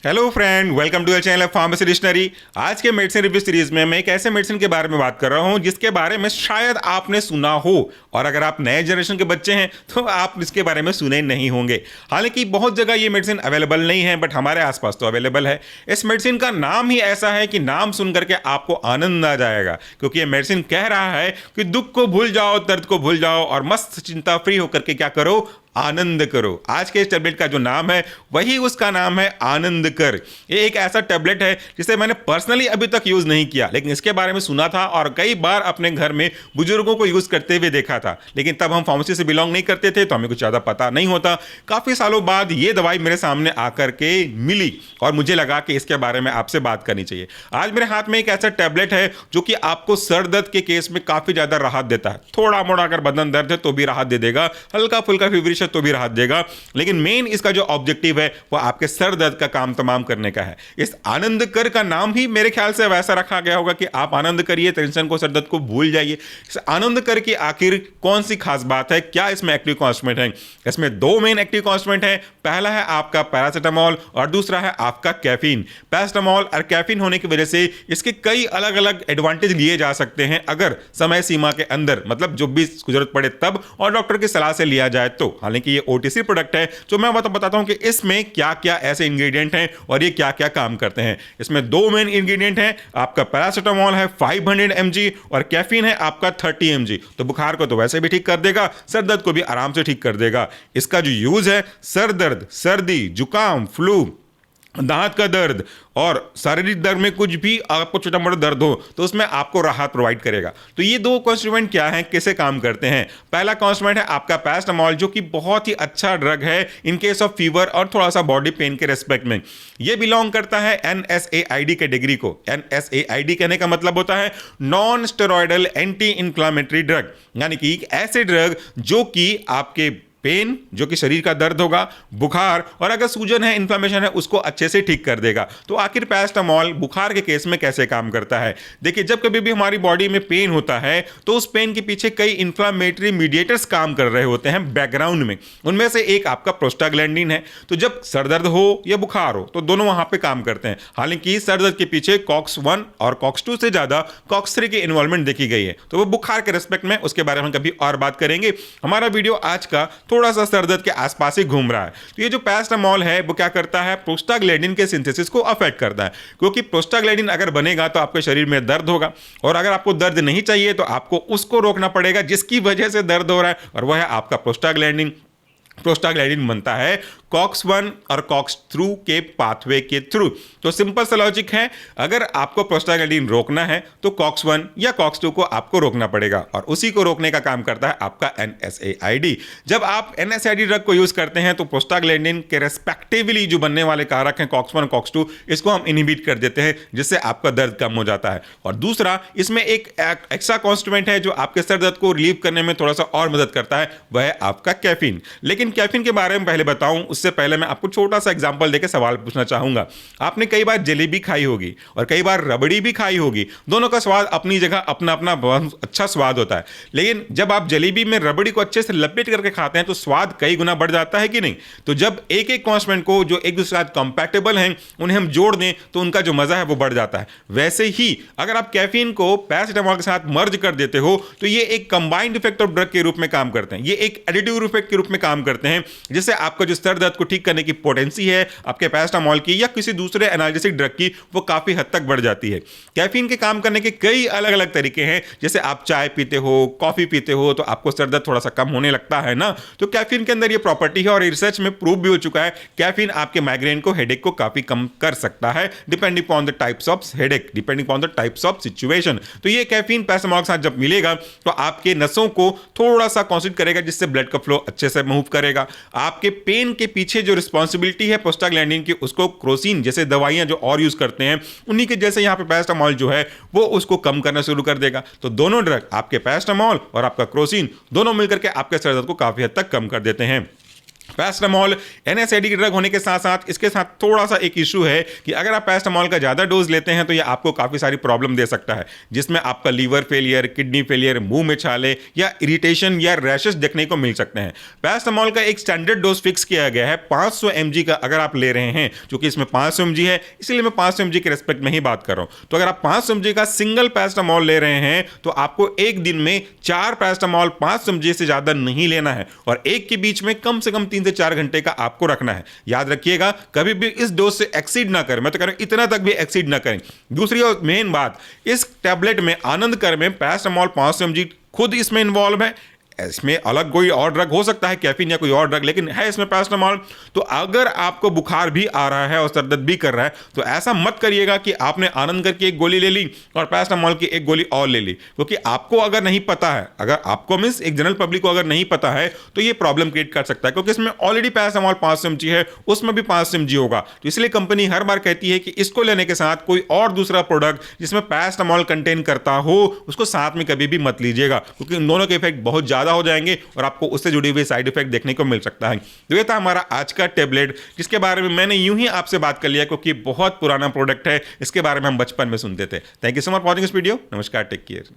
Hello friend, welcome to the channel pharmacy dictionary. आज के medicine review series में मैं एक ऐसे मेडिसिन के बारे में बात कर रहा हूं जिसके बारे में शायद आपने सुना हो, और अगर आप नए जनरेशन के बच्चे हैं तो आप इसके बारे में सुने नहीं होंगे। हालांकि बहुत जगह ये मेडिसिन अवेलेबल नहीं है, बट हमारे आसपास तो अवेलेबल है। इस मेडिसिन का नाम ही ऐसा है कि नाम सुन करके आपको आनंद आ जाएगा, क्योंकि ये मेडिसिन कह रहा है कि दुख को भूल जाओ, दर्द को भूल जाओ और मस्त चिंता फ्री होकर के क्या करो, आनंद करो। आज के इस टैबलेट का जो नाम है वही उसका नाम है आनंद कर। ये एक ऐसा टैबलेट है जिसे मैंने पर्सनली अभी तक यूज नहीं किया, लेकिन इसके बारे में सुना था और कई बार अपने घर में बुजुर्गों को यूज करते हुए देखा था। लेकिन तब हम फार्मेसी से बिलोंग नहीं करते थे तो हमें कुछ ज्यादा पता नहीं होता। काफी सालों बाद ये दवाई मेरे सामने आकर के मिली और मुझे लगा कि इसके बारे में आपसे बात करनी चाहिए। आज मेरे हाथ में एक ऐसा टैबलेट है जो कि आपको सर दर्द के केस में काफी ज्यादा राहत देता है। थोड़ा मोड़ा अगर बदन दर्द है तो भी राहत दे देगा, हल्का फुल्का फीवरिश तो भी राहत देगा, लेकिन मेन इसका जो ऑब्जेक्टिव है वो आपके सर दर्द का काम तमाम करने का है। इस आनंद कर का नाम ही मेरे ख्याल से वैसा रखा गया होगा कि आप आनंद करिए, टेंशन को, सर दर्द को भूल जाइए। इस आनंद कर की आखिर कौन सी खास बात है, क्या इसमें एक्टिव कॉन्स्टिट्यूएंट है? इसमें दो मेन एक्टिव कॉन्स्टिट्यूएंट है। पहला है आपका पैरासिटामोल और दूसरा है आपका कैफीन। पैरासिटामोल और कैफीन होने की वजह से इसके कई अलग अलग एडवांटेज लिए जा सकते हैं अगर समय सीमा के अंदर, मतलब जो भी जरूरत पड़े तब, और डॉक्टर की सलाह से लिया जाए तो। हालांकि ये ओटीसी प्रोडक्ट है, जो मैं बताता हूं कि इसमें क्या क्या ऐसे इंग्रेडिएंट हैं और ये क्या क्या काम करते हैं। इसमें दो मेन इंग्रेडिएंट हैं। आपका पैरासिटामोल है 500 mg और कैफीन है आपका 30 mg। तो बुखार को तो वैसे भी ठीक कर देगा, सर दर्द को भी आराम से ठीक कर देगा। इसका जो यूज है, सर दर्द, सर्दी, जुकाम, फ्लू, दांत का दर्द और शारीरिक दर्द में कुछ भी आपको छोटा मोटा दर्द हो तो उसमें आपको राहत प्रोवाइड करेगा। तो ये दो कॉन्स्टिट्यूएंट क्या हैं, कैसे काम करते हैं? पहला कॉन्स्टिट्यूएंट है आपका पैरासिटामोल, जो कि बहुत ही अच्छा ड्रग है इन केस ऑफ फीवर और थोड़ा सा बॉडी पेन के रेस्पेक्ट में। ये बिलोंग करता है NSAID कैटेगरी को। NSAID कहने का मतलब होता है non steroidal anti inflammatory drug, यानी कि ऐसे ड्रग जो कि आपके पेन, जो कि शरीर का दर्द होगा, बुखार और अगर सूजन है, इन्फ्लेमेशन है, उसको अच्छे से ठीक कर देगा। तो आखिर पैरासिटामोल बुखार के केस में कैसे काम करता है? देखिए, जब कभी भी हमारी बॉडी में पेन होता है तो उस पेन के पीछे कई इन्फ्लेमेटरी मीडिएटर्स काम कर रहे होते हैं बैकग्राउंड में। उनमें से एक आपका प्रोस्टाग्लैंडिन है। तो जब सर दर्द हो या बुखार हो तो दोनों वहां पर काम करते हैं। हालांकि सर दर्द के पीछे COX-1 और COX-2 से ज्यादा COX-3 की इन्वॉल्वमेंट देखी गई है। तो वो बुखार के रेस्पेक्ट में, उसके बारे में कभी और बात करेंगे। हमारा वीडियो आज का थोड़ा सा सर दर्द के आसपास ही घूम रहा है। तो ये जो पैरासिटामोल है वो क्या करता है, प्रोस्टाग्लैंडिन के सिंथेसिस को अफेक्ट करता है, क्योंकि प्रोस्टाग्लैंडिन अगर बनेगा तो आपके शरीर में दर्द होगा, और अगर आपको दर्द नहीं चाहिए तो आपको उसको रोकना पड़ेगा जिसकी वजह से दर्द हो रहा है, और वह है आपका प्रोस्टाग्लैंडिन। प्रोस्टाग्लैंडिन बनता है COX-1 और COX-2 के पाथवे के थ्रू। तो सिंपल सा लॉजिक है, अगर आपको प्रोस्टाग्लैंडिन रोकना है तो COX-1 या COX-2 को आपको रोकना पड़ेगा, और उसी को रोकने का काम करता है आपका NSAID। जब आप NSAID ड्रग को यूज करते हैं तो प्रोस्टाग्लैंडिन के रेस्पेक्टिवली जो बनने वाले कारक हैं COX-1 COX-2, इसको हम इनहिबिट कर देते हैं, जिससे आपका दर्द कम हो जाता है। और दूसरा, इसमें एक एक्स्ट्रा कॉन्स्टिट्यूएंट है जो आपके सर दर्द को रिलीव करने में थोड़ा सा और मदद करता है, वह है आपका कैफीन। लेकिन कैफीन के बारे में पहले बताऊं उससे पहले मैं आपको छोटा सा एग्जांपल देकर सवाल पूछना चाहूंगा। आपने कई बार जलेबी खाई होगी और कई बार रबड़ी भी खाई होगी। दोनों का स्वाद अपनी जगह अपना अपना बहुत अच्छा स्वाद होता है, लेकिन जब आप जलेबी में रबड़ी को अच्छे से लपेट करके खाते हैं तो स्वाद कई गुना बढ़ जाता है कि नहीं? तो जब एक एक कॉन्स्टिट्यूएंट को जो एक दूसरे के साथ कंपैटिबल हैं उन्हें हम जोड़ दें तो उनका जो मजा है वो बढ़ जाता है। वैसे ही अगर आप कैफीन को पैरासिटामोल के साथ मर्ज कर देते हो तो ये एक कंबाइंड इफेक्ट ऑफ ड्रग के रूप में काम करते हैं। ये एक एडिटिव इफेक्ट के रूप में काम करते हैं, जिससे आपका जो सर दर्द को ठीक करने की पोटेंसी है आपके पैरासिटामोल की या किसी दूसरे एनाल्जेसिक ड्रग की, वो काफी हद तक बढ़ जाती है। कैफीन के काम करने के कई अलग अलग तरीके हैं। जैसे आप चाय पीते हो, कॉफी पीते हो तो आपको सर दर्द थोड़ा सा कम होने लगता है ना, तो कैफीन के अंदर ये प्रॉपर्टी है और रिसर्च में प्रूव भी हो चुका है। कैफीन आपके माइग्रेन को, हेडेक को काफी कम कर सकता है, depending upon the types of headache, depending upon the types of situation. तो ये कैफीन पैरासिटामोल के साथ जब मिलेगा तो आपके नसों को थोड़ा सा कॉन्स्टिट्यूट करेगा, जिससे ब्लड का फ्लो अच्छे से मूव करेगा। आपके पेन के पीछे जो रिस्पॉन्सिबिलिटी है प्रोस्टाग्लैंडिन की, उसको क्रोसिन जैसे दवाइयां जो और यूज करते हैं उन्हीं के जैसे यहां पे पैरासिटामोल जो है वो उसको कम करना शुरू कर देगा। तो दोनों ड्रग, आपके पैरासिटामोल और आपका क्रोसिन, दोनों मिलकर के आपके सर दर्द को काफी हद तक कम कर देते हैं। पैरासिटामोल एनएसएडी की ड्रग होने के साथ साथ इसके साथ थोड़ा सा एक इशू है कि अगर आप पैरासिटामोल का ज़्यादा डोज लेते हैं तो ये आपको काफ़ी सारी प्रॉब्लम दे सकता है, जिसमें आपका लीवर फेलियर, किडनी फेलियर, मुंह में छाले या इरिटेशन या रैशेस देखने को मिल सकते हैं। पैरासिटामोल का एक स्टैंडर्ड डोज फिक्स किया गया है 500 mg का अगर आप ले रहे हैं, क्योंकि इसमें 500 mg है इसलिए मैं 500 mg के रेस्पेक्ट में ही बात कर रहा हूं। तो अगर आप 500 mg का सिंगल पैरासिटामोल ले रहे हैं तो आपको एक दिन में 4 पैरासिटामोल 500 mg से ज़्यादा नहीं लेना है और एक के बीच में कम से कम 3 से 4 घंटे का आपको रखना है। याद रखिएगा कभी भी इस डोज से एक्सीड ना करें, मैं तो कह रहा हूं इतना तक भी एक्सीड ना करें। दूसरी और मेन बात, इस टैबलेट में आनंदकर में पैरासिटामोल 500 mg खुद इसमें इन्वॉल्व है। इसमें अलग कोई और ड्रग हो सकता है, कैफीन या कोई और ड्रग, लेकिन है इसमें पैरासिटामोल। तो अगर आपको बुखार भी आ रहा है और सर दर्द भी कर रहा है तो ऐसा मत करिएगा कि आपने आनंदकर की एक गोली ले ली और पैरासिटामोल की एक गोली और ले ली, क्योंकि आपको अगर नहीं पता है, अगर आपको मींस एक जनरल पब्लिक को अगर नहीं पता है तो ये प्रॉब्लम क्रिएट कर सकता है, क्योंकि इसमें ऑलरेडी पैरासिटामोल 500 mg है, उसमें भी 500 mg होगा। तो इसलिए कंपनी हर बार कहती है कि इसको लेने के साथ कोई और दूसरा प्रोडक्ट जिसमें पैरासिटामोल कंटेन करता हो उसको साथ में कभी भी मत लीजिएगा, क्योंकि इन दोनों के इफेक्ट बहुत ज्यादा हो जाएंगे और आपको उससे जुड़ी हुई साइड इफेक्ट देखने को मिल सकता है। तो ये था हमारा आज का टेबलेट, जिसके बारे में मैंने यूं ही आपसे बात कर लिया क्योंकि बहुत पुराना प्रोडक्ट है, इसके बारे में हम बचपन में सुनते थे। Thank you so much for watching this video. नमस्कार, टेक केयर।